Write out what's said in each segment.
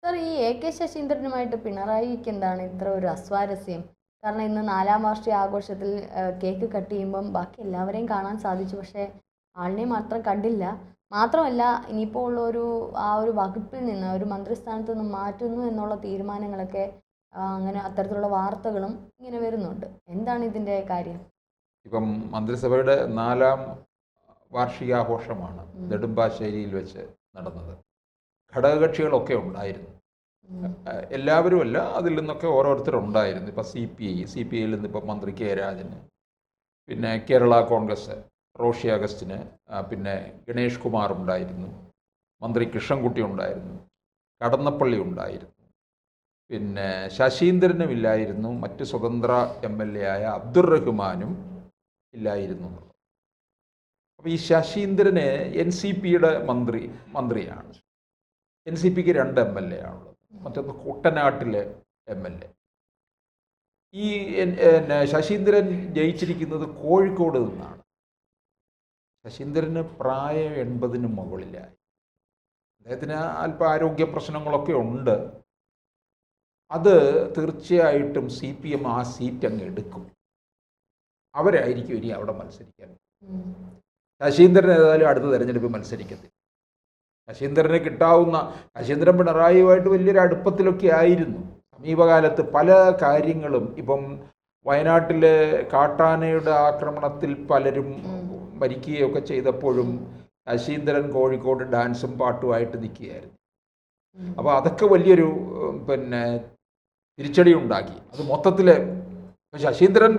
Sir, ഈ K ശശീന്ദ്രനുമായിട്ട് പിണറായിക്ക് എന്താണ് ഇത്ര ഒരു അസ്വാരസ്യം? കാരണം ഇന്ന് 4-ാം വാർഷിക ആഘോഷത്തിൽ കേക്ക് കട്ട് ചെയ്യുമ്പം ബാക്കി എല്ലാവരെയും കാണാൻ സാധിച്ചു, പക്ഷേ ആളിനെ മാത്രം കണ്ടില്ല. മാത്രമല്ല, ഇനിയിപ്പോൾ ഉള്ള ആ ഒരു വകുപ്പിൽ നിന്ന്, ഒരു മന്ത്രിസ്ഥാനത്ത് നിന്ന് മാറ്റുന്നു എന്നുള്ള തീരുമാനങ്ങളൊക്കെ അങ്ങനെ അത്തരത്തിലുള്ള വാർത്തകളും ഇങ്ങനെ വരുന്നുണ്ട്. എന്താണ് ഇതിൻ്റെ കാര്യം? ഇപ്പം മന്ത്രിസഭയുടെ 4-ാം വാർഷികാഘോഷമാണ് നെടുമ്പാശ്ശേരിയിൽ വെച്ച് നടന്നത്. ഘടകകക്ഷികളൊക്കെ ഉണ്ടായിരുന്നു, എല്ലാവരുമല്ല, അതിൽ നിന്നൊക്കെ ഓരോരുത്തരുണ്ടായിരുന്നു. ഇപ്പം സി പി ഐയിൽ നിന്ന് ഇപ്പം മന്ത്രി കെ രാജന്, പിന്നെ കേരള കോൺഗ്രസ് റോഷി അഗസ്റ്റിന്, പിന്നെ ഗണേഷ് കുമാർ ഉണ്ടായിരുന്നു, മന്ത്രി കൃഷ്ണൻകുട്ടി ഉണ്ടായിരുന്നു, കടന്നപ്പള്ളി ഉണ്ടായിരുന്നു, പിന്നെ ശശീന്ദ്രനും ഇല്ലായിരുന്നു, മറ്റ് സ്വതന്ത്ര MLA ആയ അബ്ദുറഹ്മാനും ഇല്ലായിരുന്നു. അപ്പോൾ ഈ ശശീന്ദ്രന് NCPയുടെ മന്ത്രിയാണ്. NCPക്ക് 2 MLA ആണുള്ളത്, മറ്റൊന്ന് കുട്ടനാട്ടിലെ MLA. ഈ ശശീന്ദ്രൻ ജയിച്ചിരിക്കുന്നത് കോഴിക്കോട് നിന്നാണ്. ശശീന്ദ്രന് പ്രായം 80-ന് മുകളിലായി. അദ്ദേഹത്തിന് അല്പം ആരോഗ്യ പ്രശ്നങ്ങളൊക്കെ ഉണ്ട്. അത് തീർച്ചയായിട്ടും CPM ആ സീറ്റ് അങ്ങ് എടുക്കും. അവരായിരിക്കും ഇനി അവിടെ മത്സരിക്കാൻ. ശശീന്ദ്രൻ ഏതായാലും അടുത്ത തെരഞ്ഞെടുപ്പിൽ മത്സരിക്കത്തില്ല. ശശീന്ദ്രൻ പിണറായിയുമായിട്ട് വലിയൊരു അടുപ്പത്തിലൊക്കെ ആയിരുന്നു. സമീപകാലത്ത് പല കാര്യങ്ങളും, ഇപ്പം വയനാട്ടിലെ കാട്ടാനയുടെ ആക്രമണത്തിൽ പലരും മരിക്കുകയൊക്കെ ചെയ്തപ്പോഴും ശശീന്ദ്രൻ കോഴിക്കോട് ഡാൻസും പാട്ടുമായിട്ട് നിൽക്കുകയായിരുന്നു. അപ്പോൾ അതൊക്കെ വലിയൊരു തിരിച്ചടി ഉണ്ടാക്കി. അത് മൊത്തത്തിൽ ശശീന്ദ്രൻ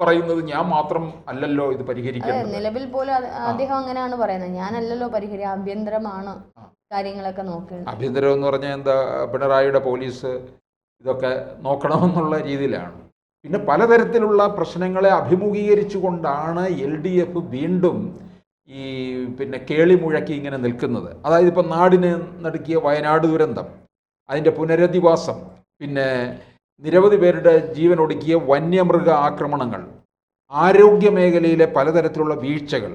പറയുന്നത് ഞാൻ മാത്രം അല്ലല്ലോ ഇത് പരിഹരിക്കുന്നത്. നിലവിൽ പോലും അദ്ദേഹം അങ്ങനെയാണ് പറയുന്നത്, ഞാനല്ലല്ലോ ആഭ്യന്തരമാണ് കാര്യങ്ങളൊക്കെ നോക്കുന്നത്. ആഭ്യന്തരം എന്ന് പറഞ്ഞാൽ എന്താ, പിണറായിയുടെ പോലീസ് ഇതൊക്കെ നോക്കണമെന്നുള്ള രീതിയിലാണ്. പിന്നെ പലതരത്തിലുള്ള പ്രശ്നങ്ങളെ അഭിമുഖീകരിച്ചുകൊണ്ടാണ് LDF വീണ്ടും ഈ കേളി മുഴക്കി ഇങ്ങനെ നിൽക്കുന്നത്. അതായത് ഇപ്പം നാടിന് നടുക്കിയ വയനാട് ദുരന്തം, അതിൻ്റെ പുനരധിവാസം, പിന്നെ നിരവധി പേരുടെ ജീവൻ ഒടുക്കിയ വന്യമൃഗ ആക്രമണങ്ങൾ, ആരോഗ്യ മേഖലയിലെ പലതരത്തിലുള്ള വീഴ്ചകൾ,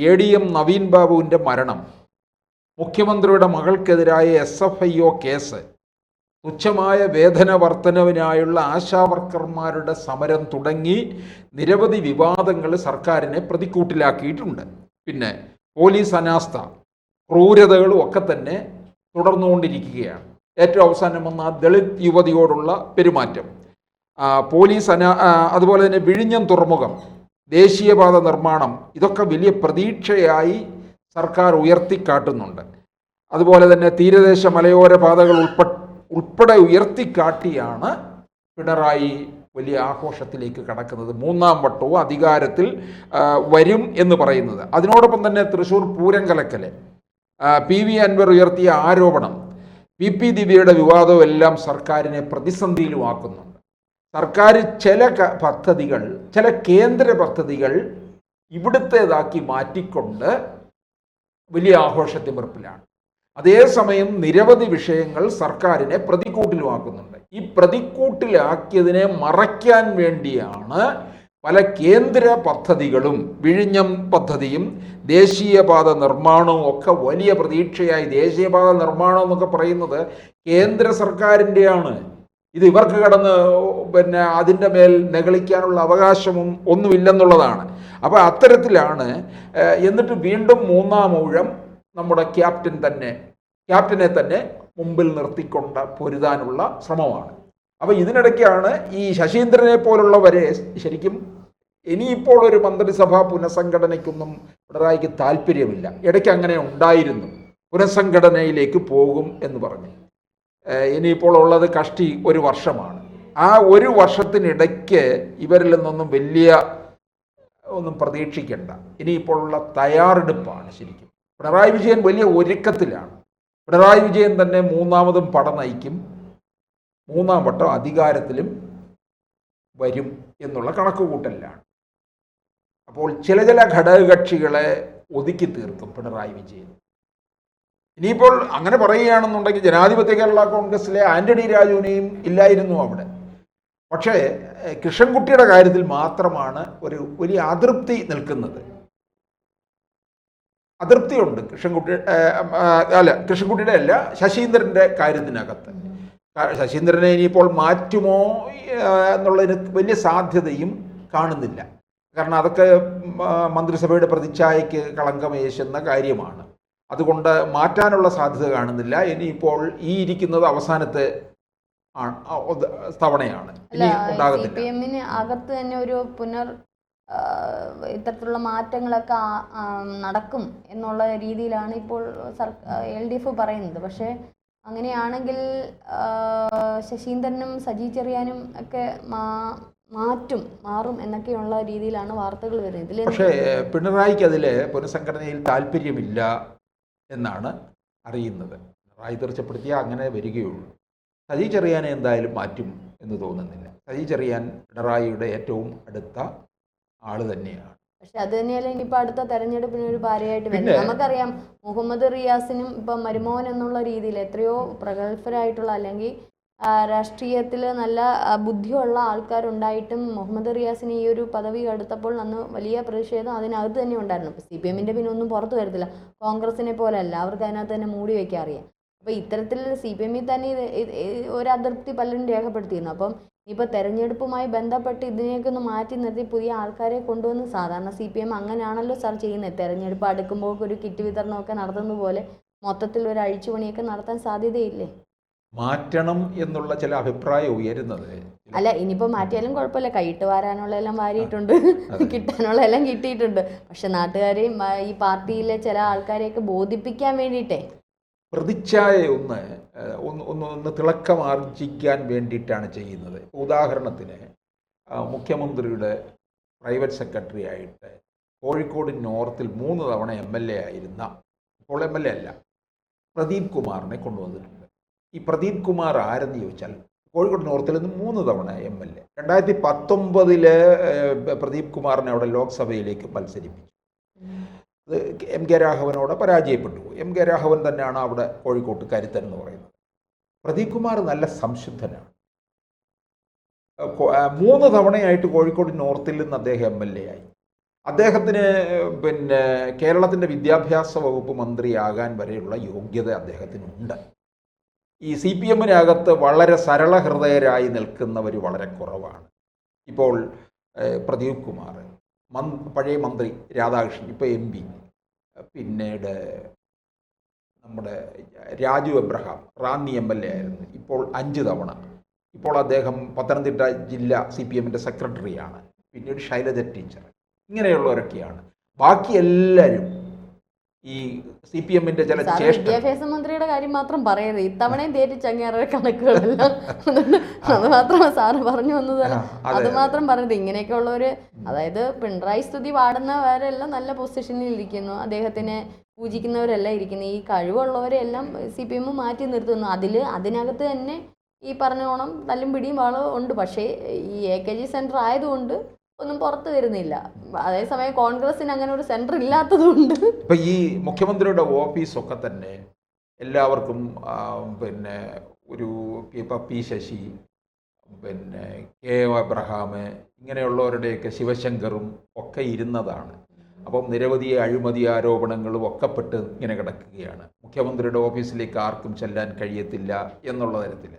ADM നവീൻ ബാബുവിൻ്റെ മരണം, മുഖ്യമന്ത്രിയുടെ മകൾക്കെതിരായ SFIO കേസ്, തുച്ഛമായ വേതന വർധനവിനായുള്ള ആശാവർക്കർമാരുടെ സമരം തുടങ്ങി നിരവധി വിവാദങ്ങൾ സർക്കാരിനെ പ്രതിക്കൂട്ടിലാക്കിയിട്ടുണ്ട്. പിന്നെ പോലീസ് അനാസ്ഥ, ക്രൂരതകളും ഒക്കെ തന്നെ തുടർന്നുകൊണ്ടിരിക്കുകയാണ്. ഏറ്റവും അവസാനം വന്ന ദളിത് യുവതിയോടുള്ള പെരുമാറ്റം, അതുപോലെ തന്നെ വിഴിഞ്ഞം തുറമുഖം, ദേശീയപാത നിർമ്മാണം, ഇതൊക്കെ വലിയ പ്രതീക്ഷയായി സർക്കാർ ഉയർത്തിക്കാട്ടുന്നുണ്ട്. അതുപോലെ തന്നെ തീരദേശ മലയോര പാതകൾ ഉൾപ്പെടെ ഉയർത്തിക്കാട്ടിയാണ് പിണറായി വലിയ ആഘോഷത്തിലേക്ക് കടക്കുന്നത്. 3-ാം വട്ടവും അധികാരത്തിൽ വരും എന്ന് പറയുന്നത്. അതിനോടൊപ്പം തന്നെ തൃശ്ശൂർ പൂരം കലക്കല്, PV അൻവർ ഉയർത്തിയ ആരോപണം, PP ദിവ്യയുടെ വിവാദവും എല്ലാം സർക്കാരിനെ പ്രതിസന്ധിയിലുമാക്കുന്നുണ്ട്. സർക്കാർ ചില കേന്ദ്ര പദ്ധതികൾ ഇവിടുത്തേതാക്കി മാറ്റിക്കൊണ്ട് വലിയ ആഘോഷത്തിമിർപ്പിലാണ്. അതേസമയം നിരവധി വിഷയങ്ങൾ സർക്കാരിനെ പ്രതിക്കൂട്ടിലുമാക്കുന്നുണ്ട്. ഈ പ്രതിക്കൂട്ടിലാക്കിയതിനെ മറയ്ക്കാൻ വേണ്ടിയാണ് പല കേന്ദ്ര പദ്ധതികളും, വിഴിഞ്ഞം പദ്ധതിയും ദേശീയപാത നിർമ്മാണവും ഒക്കെ വലിയ പ്രതീക്ഷയായി. ദേശീയപാത നിർമ്മാണം എന്നൊക്കെ പറയുന്നത് കേന്ദ്ര സർക്കാരിൻ്റെയാണ്. ഇത് ഇവർക്ക് കടന്ന് അതിൻ്റെ മേൽ നെകളിക്കാനുള്ള അവകാശവും ഒന്നുമില്ലെന്നുള്ളതാണ്. അപ്പോൾ അത്തരത്തിലാണ്. എന്നിട്ട് വീണ്ടും 3-ാം ഊഴം നമ്മുടെ ക്യാപ്റ്റനെ തന്നെ മുമ്പിൽ നിർത്തിക്കൊണ്ട് പൊരുതാനുള്ള ശ്രമമാണ്. അപ്പോൾ ഇതിനിടയ്ക്കാണ് ഈ ശശീന്ദ്രനെ പോലുള്ളവരെ ശരിക്കും ഇനിയിപ്പോൾ ഒരു മന്ത്രിസഭാ പുനഃസംഘടനയ്ക്കൊന്നും പിണറായിക്ക് താല്പര്യമില്ല. ഇടയ്ക്ക് അങ്ങനെ ഉണ്ടായിരുന്നു, പുനഃസംഘടനയിലേക്ക് പോകും എന്ന് പറഞ്ഞ്. ഇനിയിപ്പോൾ ഉള്ളത് കഷ്ടി 1 വർഷമാണ്. ആ 1 വർഷത്തിനിടയ്ക്ക് ഇവരിൽ നിന്നൊന്നും ഒന്നും പ്രതീക്ഷിക്കേണ്ട. ഇനിയിപ്പോൾ ഉള്ള തയ്യാറെടുപ്പാണ് ശരിക്കും. പിണറായി വിജയൻ വലിയ ഒരുക്കത്തിലാണ്. പിണറായി വിജയൻ തന്നെ 3-ാമതും പട നയിക്കും, 3-ാം വട്ടം അധികാരത്തിലും വരും എന്നുള്ള കണക്കുകൂട്ടലിലാണ്. അപ്പോൾ ചില ഘടകകക്ഷികളെ ഒതുക്കി തീർക്കും പിണറായി വിജയൻ. ഇനിയിപ്പോൾ അങ്ങനെ പറയുകയാണെന്നുണ്ടെങ്കിൽ ജനാധിപത്യ കേരള കോൺഗ്രസിലെ ആന്റണി രാജുവിനെയും ഇല്ലായിരുന്നു അവിടെ. പക്ഷേ കൃഷ്ണൻകുട്ടിയുടെ കാര്യത്തിൽ മാത്രമാണ് ഒരു വലിയ അതൃപ്തി നിൽക്കുന്നത്. അതൃപ്തിയുണ്ട് കൃഷ്ണൻകുട്ടിയുടെ അല്ല, ശശീന്ദ്രൻ്റെ കാര്യത്തിനകത്ത്. ശശീന്ദ്രനെ ഇനിയിപ്പോൾ മാറ്റുമോ എന്നുള്ളതിന് വലിയ സാധ്യതയും കാണുന്നില്ല. കാരണം അതൊക്കെ മന്ത്രിസഭയുടെ പ്രതിച്ഛായയ്ക്ക് കളങ്കമേശുന്ന കാര്യമാണ്. അതുകൊണ്ട് മാറ്റാനുള്ള സാധ്യത കാണുന്നില്ല. ഇനിയിപ്പോൾ ഈ ഇരിക്കുന്നത് അവസാനത്തെ തവണയാണ്, ഇനി ഉണ്ടാകത്തില്ല. CPM-ന് അകത്ത് തന്നെ ഒരു ഇത്തരത്തിലുള്ള മാറ്റങ്ങളൊക്കെ നടക്കും എന്നുള്ള രീതിയിലാണ് ഇപ്പോൾ LDF പറയുന്നത്. പക്ഷേ അങ്ങനെയാണെങ്കിൽ ശശീന്ദ്രനും സജി ചെറിയാനും ഒക്കെ മാറും എന്നൊക്കെയുള്ള രീതിയിലാണ് വാർത്തകൾ വരുന്നത്. പക്ഷേ പിണറായിക്ക് അതിൽ പുനഃസംഘടനയിൽ താല്പര്യമില്ല എന്നാണ് അറിയുന്നത്. പിണറായി തീർച്ചപ്പെടുത്തിയാൽ അങ്ങനെ വരികയുള്ളൂ. സജി ചെറിയാനെ എന്തായാലും മാറ്റും എന്ന് തോന്നുന്നില്ല. സജി ചെറിയാൻ പിണറായിയുടെ ഏറ്റവും അടുത്ത ആള് തന്നെയാണ്. പക്ഷെ അത് തന്നെയല്ല ഇനിയിപ്പോൾ അടുത്ത തെരഞ്ഞെടുപ്പിന് ഒരു ഭാര്യയായിട്ട് വരുന്നത്. നമുക്കറിയാം മുഹമ്മദ് റിയാസിനും ഇപ്പം മരുമോൻ എന്നുള്ള രീതിയിൽ എത്രയോ പ്രഗത്ഭരായിട്ടുള്ള അല്ലെങ്കിൽ രാഷ്ട്രീയത്തിൽ നല്ല ബുദ്ധിയുള്ള ആൾക്കാരുണ്ടായിട്ടും മുഹമ്മദ് റിയാസിന് ഈ ഒരു പദവി എടുത്തപ്പോൾ അന്ന് വലിയ പ്രതിഷേധം അതിനകത്ത് തന്നെ ഉണ്ടായിരുന്നു. ഇപ്പോൾ CPM-ൻ്റെ പിന്നെ ഒന്നും പുറത്തു വരത്തില്ല. കോൺഗ്രസിനെ പോലെ അല്ല, അവർക്ക് അതിനകത്ത് തന്നെ മൂടി വയ്ക്കാൻ അറിയാം. അപ്പോൾ ഇത്തരത്തിൽ CPM-ൽ തന്നെ ഒരു അതൃപ്തി പലരും രേഖപ്പെടുത്തിയിരുന്നു. അപ്പം ഇപ്പോൾ തെരഞ്ഞെടുപ്പുമായി ബന്ധപ്പെട്ട് ഇതിനെയൊക്കെ ഒന്ന് മാറ്റി നിർത്തി പുതിയ ആൾക്കാരെ കൊണ്ടുവന്ന്, സാധാരണ CPM അങ്ങനെയാണല്ലോ സാർ ചെയ്യുന്നത്. തെരഞ്ഞെടുപ്പ് അടുക്കുമ്പോൾ ഒരു കിറ്റ് വിതരണമൊക്കെ നടത്തുന്ന പോലെ മൊത്തത്തിൽ ഒരു അഴിച്ചുപണിയൊക്കെ നടത്താൻ സാധ്യതയില്ലേ? മാറ്റണം എന്നുള്ള ചില അഭിപ്രായം ഉയരുന്നത്. അല്ല, ഇനിയിപ്പോൾ മാറ്റിയാലും കുഴപ്പമില്ല, കൈയിട്ട് വാരാനുള്ള എല്ലാം വാരിയിട്ടുണ്ട്, കിട്ടാനുള്ള എല്ലാം കിട്ടിയിട്ടുണ്ട്. പക്ഷെ നാട്ടുകാരെയും ഈ പാർട്ടിയിലെ ചില ആൾക്കാരെയൊക്കെ ബോധിപ്പിക്കാൻ വേണ്ടിയിട്ടേ പ്രതിച്ഛായ ഒന്ന് തിളക്കമാർജിക്കാൻ വേണ്ടിയിട്ടാണ് ചെയ്യുന്നത്. ഉദാഹരണത്തിന് മുഖ്യമന്ത്രിയുടെ പ്രൈവറ്റ് സെക്രട്ടറി ആയിട്ട് കോഴിക്കോട് നോർത്തിൽ 3 തവണ MLA ആയിരുന്ന, ഇപ്പോൾ MLA അല്ല, പ്രദീപ് കുമാറിനെ കൊണ്ടുവന്നിട്ടുണ്ട്. ഈ പ്രദീപ് കുമാർ ആരെന്ന് ചോദിച്ചാൽ കോഴിക്കോട് നോർത്തിൽ നിന്ന് 3 തവണ MLA. 2019 പ്രദീപ് കുമാറിനെ അവിടെ ലോക്സഭയിലേക്ക് മത്സരിപ്പിച്ചു. അത് MK രാഘവനോട് പരാജയപ്പെട്ടു. MK രാഘവൻ തന്നെയാണ് അവിടെ കോഴിക്കോട്ട് കരുത്തൻ എന്ന് പറയുന്നത്. പ്രദീപ് കുമാർ നല്ല സംശുദ്ധനാണ്. 3 തവണയായിട്ട് കോഴിക്കോട് നോർത്തിൽ നിന്ന് അദ്ദേഹം MLA ആയി. അദ്ദേഹത്തിന് കേരളത്തിൻ്റെ വിദ്യാഭ്യാസ വകുപ്പ് മന്ത്രിയാകാൻ വരെയുള്ള യോഗ്യത അദ്ദേഹത്തിനുണ്ട്. ഈ CPM-നകത്ത് വളരെ സരളഹൃദയരായി നിൽക്കുന്നവർ വളരെ കുറവാണ്. ഇപ്പോൾ പ്രദീപ് കുമാർ, പഴയ മന്ത്രി രാധാകൃഷ്ണൻ, ഇപ്പോൾ MP, പിന്നീട് നമ്മുടെ രാജു എബ്രഹാം റാന്നി MLA ആയിരുന്നു, ഇപ്പോൾ 5 തവണ. ഇപ്പോൾ അദ്ദേഹം പത്തനംതിട്ട ജില്ലാ CPM-ൻ്റെ സെക്രട്ടറിയാണ്. പിന്നീട് ശൈലജ ടീച്ചർ, ഇങ്ങനെയുള്ളവരൊക്കെയാണ്. ബാക്കി എല്ലാവരും ഈ CPM-ൻ്റെ ചില വിദ്യാഭ്യാസ മന്ത്രിയുടെ കാര്യം മാത്രം പറയരുത്. ഇത്തവണയും തേറ്റിച്ചങ്ങേറെ കണക്കുകളെല്ലാം അത് മാത്രമാണ് സാറ് പറഞ്ഞു വന്നത്. അത് മാത്രം പറയരുത്. ഇങ്ങനെയൊക്കെ ഉള്ളവർ, അതായത് പിണറായി സ്തുതി പാടുന്നവരെല്ലാം നല്ല പൊസിഷനിൽ ഇരിക്കുന്നു, അദ്ദേഹത്തിനെ പൂജിക്കുന്നവരെല്ലാം ഇരിക്കുന്നു. ഈ കഴിവുള്ളവരെല്ലാം CPM മാറ്റി നിർത്തുന്നു. അതിനകത്ത് തന്നെ ഈ പറഞ്ഞോണം തല്ലും പിടിയും വളവും ഉണ്ട്. പക്ഷേ ഈ AKG സെൻറ്റർ ആയതുകൊണ്ട് ഒന്നും പുറത്തു വരുന്നില്ല. അതേസമയം കോൺഗ്രസിന് അങ്ങനെ ഒരു സെൻറ്റർ ഇല്ലാത്തതുകൊണ്ട് ഇപ്പം ഈ മുഖ്യമന്ത്രിയുടെ ഓഫീസൊക്കെ തന്നെ എല്ലാവർക്കും ഒരു P ശശി, K എബ്രഹാം, ഇങ്ങനെയുള്ളവരുടെയൊക്കെ ശിവശങ്കറും ഒക്കെ ഇരുന്നതാണ്. അപ്പം നിരവധി അഴിമതി ആരോപണങ്ങളും ഒക്കെ പെട്ട് ഇങ്ങനെ കിടക്കുകയാണ്. മുഖ്യമന്ത്രിയുടെ ഓഫീസിലേക്ക് ആർക്കും ചെല്ലാൻ കഴിയത്തില്ല എന്നുള്ള തരത്തിൽ.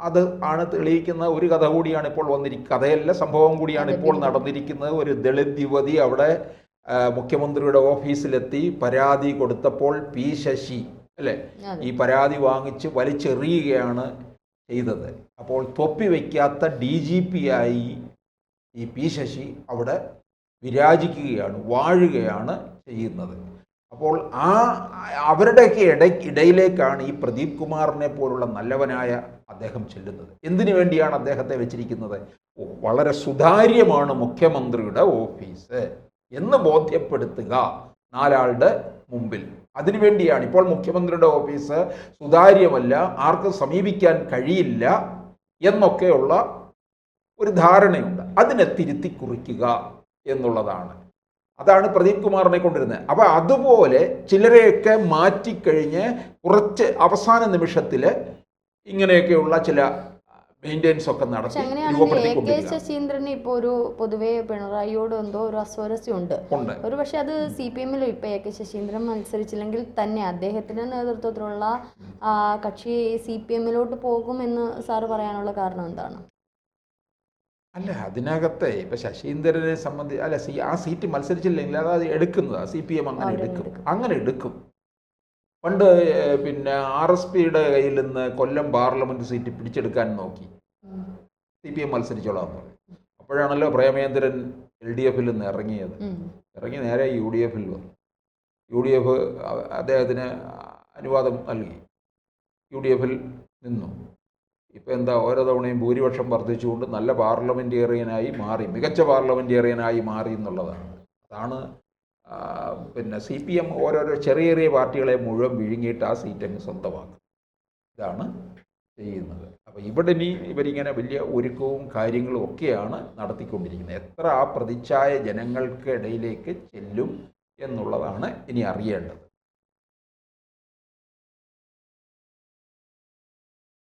അത് ആണ് തെളിയിക്കുന്ന ഒരു കഥ കൂടിയാണ് ഇപ്പോൾ കഥയല്ല, സംഭവം കൂടിയാണ് ഇപ്പോൾ നടന്നിരിക്കുന്നത്. ഒരു ദളിത് യുവതി അവിടെ മുഖ്യമന്ത്രിയുടെ ഓഫീസിലെത്തി പരാതി കൊടുത്തപ്പോൾ P ശശി അല്ലേ ഈ പരാതി വാങ്ങിച്ച് വലിച്ചെറിയുകയാണ് ചെയ്തത്. അപ്പോൾ തൊപ്പി വയ്ക്കാത്ത DGP ആയി ഈ P ശശി അവിടെ വിരാജിക്കുകയാണ്, വാഴുകയാണ് ചെയ്യുന്നത്. അപ്പോൾ അവരുടെയൊക്കെ ഇടയിലേക്കാണ് ഈ പ്രദീപ് കുമാറിനെ പോലുള്ള നല്ലവനായ അദ്ദേഹം ചെല്ലുന്നത്. എന്തിനു വേണ്ടിയാണ് അദ്ദേഹത്തെ വെച്ചിരിക്കുന്നത്? വളരെ സുതാര്യമാണ് മുഖ്യമന്ത്രിയുടെ ഓഫീസ് എന്ന് ബോധ്യപ്പെടുത്തുക 4 ആളുടെ മുമ്പിൽ. അതിനുവേണ്ടിയാണ് ഇപ്പോൾ മുഖ്യമന്ത്രിയുടെ ഓഫീസ് സുതാര്യമല്ല, ആർക്കും സമീപിക്കാൻ കഴിയില്ല എന്നൊക്കെയുള്ള ഒരു ധാരണയുണ്ട്. അതിനെ തിരുത്തി കുറിക്കുക എന്നുള്ളതാണ്. അതാണ് പ്രദീപ് കുമാറിനെ കൊണ്ടിരുന്നത്. അപ്പോൾ അതുപോലെ ചിലരെയൊക്കെ മാറ്റിക്കഴിഞ്ഞ് കുറച്ച് അവസാന നിമിഷത്തിൽ ഇങ്ങനെയൊക്കെയുള്ള ചില മെയിൻ്റെനൻസ് ഒക്കെ പക്ഷെ നടത്തി അങ്ങനെയാണെങ്കിൽ എ കെ രൂപപ്പെടുത്തിക്കൊണ്ടിരിക്കുകയാണ്. ശശീന്ദ്രന് ഇപ്പോൾ ഒരു പൊതുവേ പിണറായിയോട് എന്തോ ഒരു അസ്വാരസ്യം ഉണ്ട്. ഉണ്ട്. ഒരു പക്ഷെ അത് CPM-ലും ഇപ്പോൾ എ കെ ശശീന്ദ്രൻ മത്സരിച്ചില്ലെങ്കിൽ തന്നെ അദ്ദേഹത്തിൻ്റെ നേതൃത്വത്തിലുള്ള കക്ഷി CPM-ലോട്ട് പോകുമെന്ന് സാറ് പറയാനുള്ള കാരണം എന്താണ്? അല്ല, അതിനകത്തെ ഇപ്പം ശശീന്ദ്രനെ സംബന്ധിച്ച് അല്ല ആ സീറ്റ് മത്സരിച്ചില്ലെങ്കിൽ അത് എടുക്കുന്നത് CPM അങ്ങനെ എടുക്കും. പണ്ട് പിന്നെ RSPയുടെ കയ്യിൽ നിന്ന് കൊല്ലം പാർലമെന്റ് സീറ്റ് പിടിച്ചെടുക്കാൻ നോക്കി. CPM മത്സരിച്ചോളാം പറഞ്ഞു. അപ്പോഴാണല്ലോ പ്രേമേന്ദ്രൻ LDF-ൽ നിന്ന് ഇറങ്ങി നേരെ UDF-ൽ വന്നു. UDF അദ്ദേഹത്തിന് അനുവാദം നൽകി. UDF-ൽ നിന്നു. ഇപ്പം എന്താ, ഓരോ തവണയും ഭൂരിപക്ഷം വർദ്ധിച്ചുകൊണ്ട് നല്ല പാർലമെൻറ്റേറിയനായി മാറി, മികച്ച പാർലമെൻറ്റേറിയനായി മാറി എന്നുള്ളതാണ്. അതാണ് പിന്നെ CPM ഓരോരോ ചെറിയ പാർട്ടികളെ മുഴുവൻ വിഴുങ്ങിയിട്ട് ആ സീറ്റങ്ങ് സ്വന്തമാക്കും. ഇതാണ് ചെയ്യുന്നത്. അപ്പോൾ ഇവിടെ ഇവരിങ്ങനെ വലിയ ഒരുക്കവും കാര്യങ്ങളും ഒക്കെയാണ് നടത്തിക്കൊണ്ടിരിക്കുന്നത്. എത്ര ആ പ്രതിച്ഛായ ജനങ്ങൾക്കിടയിലേക്ക് ചെല്ലും എന്നുള്ളതാണ് ഇനി അറിയേണ്ടത്.